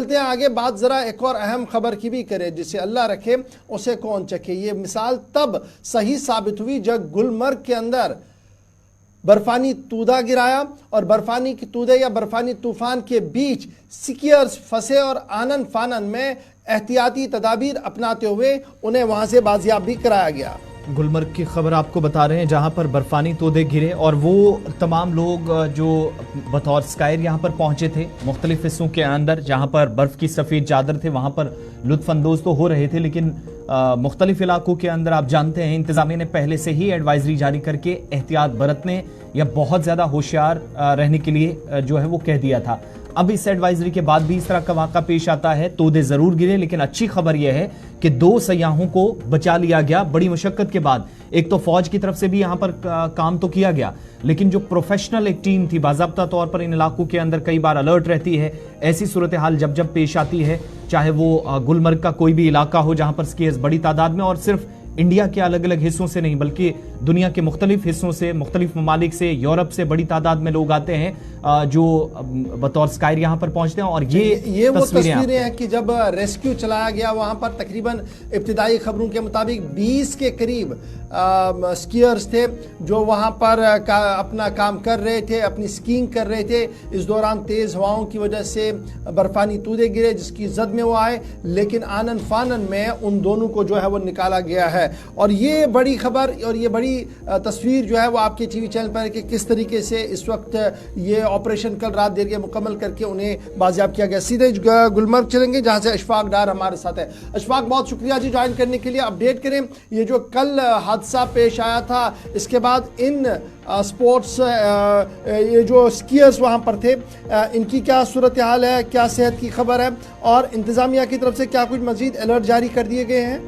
चलते हैं आगे, बात जरा एक और अहम खबर की भी करें, जिसे अल्लाह रखे उसे कौन चखे। ये मिसाल तब सही साबित हुई जब गुलमर्ग के अंदर बर्फानी तूदा गिराया और बर्फानी की तूदे या बर्फानी तूफान के बीच स्कीयर्स फंसे और आनन फानन में एहतियाती तदाबीर अपनाते हुए उन्हें वहां से बाजियाब भी कराया गया। गुलमर्ग की खबर आपको बता रहे हैं, जहां पर बर्फानी तोदे गिरे और वो तमाम लोग जो बतौर स्कायर यहां पर पहुंचे थे मुख्तलिफ हिस्सों के अंदर, जहां पर बर्फ की सफ़ेद चादर थे, वहां पर लुत्फानंदोज तो हो रहे थे, लेकिन मुख्तलिफ इलाकों के अंदर आप जानते हैं इंतजामिया ने पहले से ही एडवाइजरी जारी करके एहतियात बरतने या बहुत ज़्यादा होशियार रहने के लिए जो है वो कह दिया था। अब इस एडवाइजरी के बाद भी इस तरह का वाक़ा पेश आता है। तोदे जरूर गिरे, लेकिन अच्छी खबर यह है कि 2 सयाहों को बचा लिया गया बड़ी मुशक्कत के बाद। एक तो फौज की तरफ से भी यहां पर काम तो किया गया, लेकिन जो प्रोफेशनल एक टीम थी, बाज़ाब्ता तौर पर इन इलाकों के अंदर कई बार अलर्ट रहती है। ऐसी सूरत हाल जब जब पेश आती है, चाहे वो गुलमर्ग का कोई भी इलाका हो जहां पर स्कीयर्स बड़ी तादाद में, और सिर्फ इंडिया के अलग अलग हिस्सों से नहीं बल्कि दुनिया के मुख्तलिफ हिस्सों से, मुख्तलिफ ममालिक से, यूरोप से बड़ी तादाद में लोग आते हैं जो बतौर स्कायर यहाँ पर पहुंचते हैं। और ये वो तस्वीरें हैं कि जब रेस्क्यू चलाया गया वहां पर तकरीबन इब्तिदाई खबरों के मुताबिक 20 के करीब स्कीयर्स थे जो वहां पर अपना काम कर रहे थे, अपनी स्कीइंग कर रहे थे। इस दौरान तेज हवाओं की वजह से बर्फानी तूदे गिरे जिसकी जद में वो आए, लेकिन आनन फानन में उन दोनों को जो है वो निकाला गया है। और ये बड़ी खबर और ये बड़ी तस्वीर जो है वो आपके टीवी चैनल पर कि किस तरीके से इस वक्त ये ऑपरेशन कल रात देर के मुकम्मल करके उन्हें बाजियाब किया गया। सीधे गुलमर्ग चलेंगे जहां से अशफाक डार हमारे साथ है। अशफाक, बहुत शुक्रिया जी ज्वाइन करने के लिए। अपडेट करें, ये जो कल हादसा पेश आया था इसके बाद इन स्पोर्ट्स ये जो स्कीयर्स वहां पर थे इनकी क्या सूरत हाल है, क्या सेहत की खबर है, और इंतजामिया की तरफ से क्या कुछ मजीद अलर्ट जारी कर दिए गए हैं?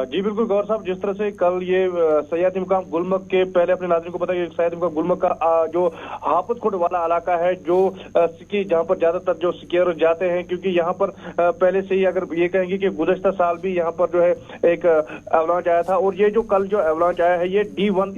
जी बिल्कुल गौर साहब, जिस तरह से कल ये सयाहती मुकाम गुलमर्ग के, पहले अपने नाज़रीन को बताइए, सयाहती मुकाम गुलमर्ग का जो हाफिज खुर्द वाला इलाका है, जो जहाँ पर ज्यादातर जो स्कीयर जाते हैं, क्योंकि यहाँ पर पहले से ही अगर ये कहेंगे कि गुज़श्ता साल भी यहाँ पर जो है एक एवलांच आया था, और ये जो कल जो एवलांच आया है ये D1,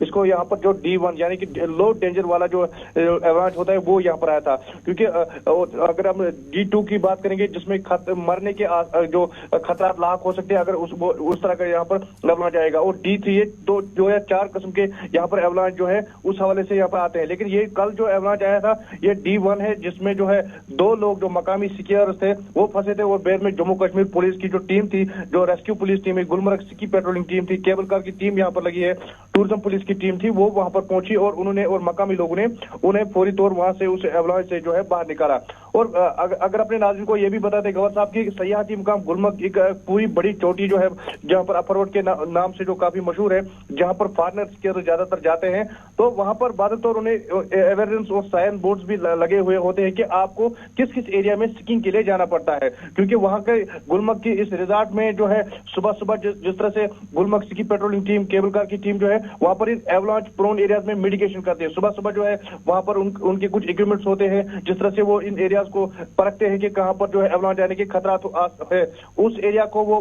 इसको यहाँ पर जो D1 यानी कि लो डेंजर वाला जो एवलांच होता है वो यहाँ पर आया था। क्योंकि अगर हम D2 की बात करेंगे जिसमें मरने के जो खतरा लाक हो सकते हैं, अगर उस तरह का यहाँ पर एवलांच आएगा। और D3 तो जो है 4 किस्म के यहाँ पर एवलांच जो है उस हवाले से यहाँ पर आते हैं। लेकिन ये कल जो एवलांच आया था ये D1 है, जिसमें जो है 2 लोग जो मकामी स्कीयर्स थे वो फंसे थे, और बाद में जम्मू कश्मीर पुलिस की जो टीम थी, जो रेस्क्यू पुलिस टीम है, गुलमर्ग स्की पेट्रोलिंग टीम थी, केबल कार की टीम यहाँ पर लगी है, टूरिज्म पुलिस की टीम थी, वो वहां पर पहुंची और उन्होंने और मकामी लोगों ने उन्हें फौरी तौर वहां से उस एवलांच से जो है बाहर निकाला। और अगर अपने नाज़रीन को ये भी बताते गवर साहब की सयाहती मुकाम गुलमर्ग एक पूरी बड़ी चोटी जो है जहाँ पर अपर रोड के नाम से जो काफी मशहूर है, जहाँ पर फॉरेनर्स के ज्यादातर जाते हैं, तो वहां पर बादतौर उन्हें अवेयरनेस और साइन बोर्ड्स भी लगे हुए होते हैं कि आपको किस किस एरिया में स्कीइंग के लिए जाना पड़ता है। क्योंकि वहां के गुलमर्ग की इस रिजॉर्ट में जो है सुबह सुबह जिस तरह से Gulmarg ski patrolling team, cable car की टीम जो है वहां पर इन एवलांच प्रोन एरियाज में मेडिकेशन करते हैं। सुबह सुबह जो है वहां पर उनके कुछ इक्विपमेंट्स होते हैं, जिस तरह से वो इन एरियाज को परखते हैं कि कहां पर जो है एवलांच आने के खतरा तो है, उस एरिया को वो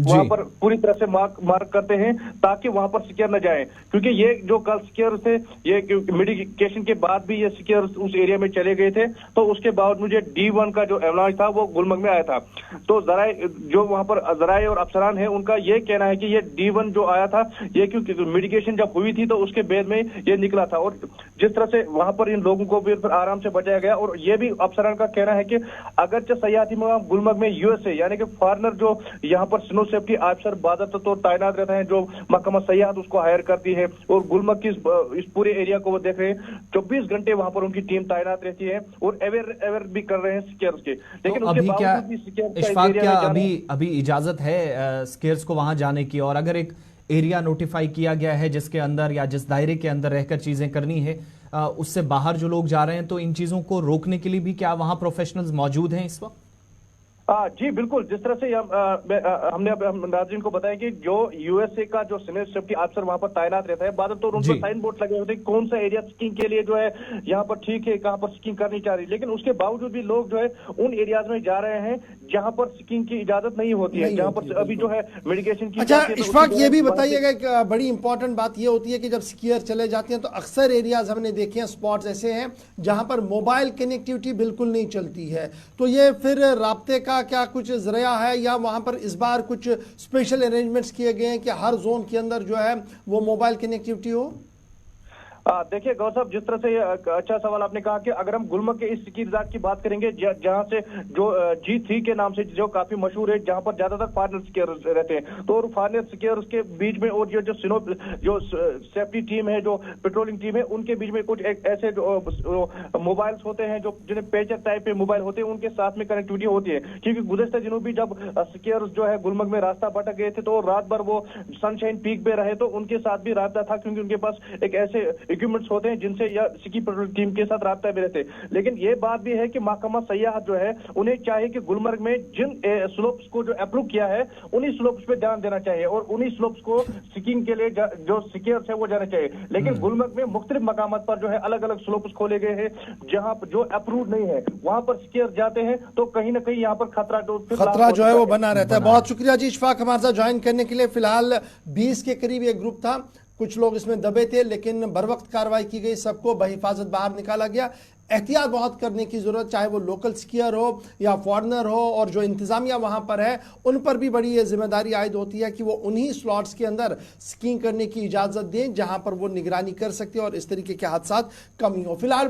वहां पर पूरी तरह से मार्क करते हैं ताकि वहां पर स्कीयर न जाए। क्योंकि ये जो कल स्कीयर थे, ये मेडिकेशन के बाद भी ये स्कीयर उस एरिया में चले गए थे, तो उसके बाद मुझे D1 का जो एवलांच था वो गुलमर्ग में आया था। तो जराए जो वहां पर जराए और अफसरान है उनका ये कहना है कि ये D1 जो आया था ये क्योंकि मेडिकेशन जब हुई थी तो उसके बाद में ये निकला था, और जिस तरह से वहां पर इन लोगों को फिर आराम से बचाया गया। और ये भी अफसरान का कहना है कि अगरचे सयाहती मुकाम गुलमर्ग में USA यानी कि फॉरेनर जो यहाँ पर स्नो सेफ्टी ऑफिसर बादत तो तैनात रहते हैं, जो महकमा सयाहत उसको हायर करती है, और गुलमर्ग की इस पूरे एरिया को वो देख रहे हैं, 24 घंटे वहां पर उनकी टीम तैनात रहती है और अवेयर भी कर रहे हैं स्कीयर्स के। लेकिन तो उसके बावजूद भी क्या अभी इजाजत है स्कीयर्स को वहां जाने की? और अगर एक एरिया नोटिफाई किया गया है जिसके अंदर या जिस दायरे के अंदर रहकर चीजें करनी है, उससे बाहर जो लोग जा रहे हैं, तो इन चीजों को रोकने के लिए भी क्या वहां प्रोफेशनल्स मौजूद हैं इस वक्त? जी बिल्कुल, जिस तरह से हमने हम नाज़रीन को बताया कि जो यूएसए का जो सीनियर सेफ्टी अफसर वहां पर तैनात रहता है, बाद तो उन पर साइन बोर्ड लगे होते हैं कौन सा एरिया स्कीइंग के लिए जो है यहाँ पर ठीक है, कहाँ पर स्कीइंग करनी चाहिए, लेकिन उसके बावजूद भी लोग जो है उन एरियाज में जा रहे हैं जहां पर स्कीइंग की इजाजत नहीं होती है, जहां पर अभी जो है मेडिकेशन की। अच्छा इशफाक, ये भी बताइएगा, एक बड़ी इंपॉर्टेंट बात ये होती है कि जब स्कीयर चले जाते हैं तो अक्सर एरियाज हमने देखे हैं, स्पॉट्स ऐसे हैं जहां पर मोबाइल कनेक्टिविटी बिल्कुल नहीं चलती है, तो ये फिर राब्ते का क्या कुछ जरिया है या वहां पर इस बार कुछ स्पेशल अरेंजमेंट्स किए गए हैं कि हर जोन के अंदर जो है वो मोबाइल कनेक्टिविटी हो? देखिए गौर साहब, जिस तरह से अच्छा सवाल आपने कहा कि अगर हम गुलमर्ग के इस स्की रिजॉर्ट की बात करेंगे जहां से जो G3 के नाम से जो काफी मशहूर है, जहां पर ज्यादातर फॉरेनर स्कीयर रहते हैं, तो फॉरेनर स्कीयर के बीच में और जो सेफ्टी टीम है, जो पेट्रोलिंग टीम है, उनके बीच में कुछ ऐसे जो मोबाइल्स होते हैं, जो जिन्हें पेचर टाइप के मोबाइल होते हैं, उनके साथ में कनेक्टिविटी होती है, क्योंकि गुज़श्ता दिनों भी जब स्कीयर जो है गुलमर्ग में रास्ता भटक गए थे तो रात भर वो सनशाइन पीक पे रहे, तो उनके साथ भी रास्ता था, क्योंकि उनके पास एक ऐसे इक्विपमेंट्स होते हैं जिनसे या स्की पेट्रोल टीम के साथ रास्ता भी रहते हैं। लेकिन ये बात भी है कि महकमा सयाहत जो है उन्हें चाहिए कि गुलमर्ग में जिन स्लोप्स को जो अप्रूव किया है उन्हीं स्लोप्स पे ध्यान देना चाहिए और उन्हीं स्लोप्स को स्कीइंग के लिए जो स्कीयर्स है वो जाना चाहिए। लेकिन गुलमर्ग में मुख्तलिफ मकामात पर जो है अलग अलग स्लोप्स खोले गए हैं जहां जो अप्रूव नहीं है वहां पर स्कीयर जाते हैं, तो कहीं ना कहीं यहाँ पर खतरा जो है वो बना रहता है। बहुत शुक्रिया जी इशफाक हमारे साथ ज्वाइन करने के लिए। फिलहाल 20 के करीब एक ग्रुप था, कुछ लोग इसमें दबे थे, लेकिन बर वक्त कार्रवाई की गई, सबको बहिफाजत बाहर निकाला गया। एहतियात बहुत करने की जरूरत, चाहे वो लोकल स्कीयर हो या फॉरेनर हो, और जो इंतजामिया वहां पर है उन पर भी बड़ी ये जिम्मेदारी आयद होती है कि वो उन्हीं स्लॉट्स के अंदर स्कीइंग करने की इजाजत दें जहां पर वो निगरानी कर सकते हैं और इस तरीके के हादसा कम ही हो। फिलहाल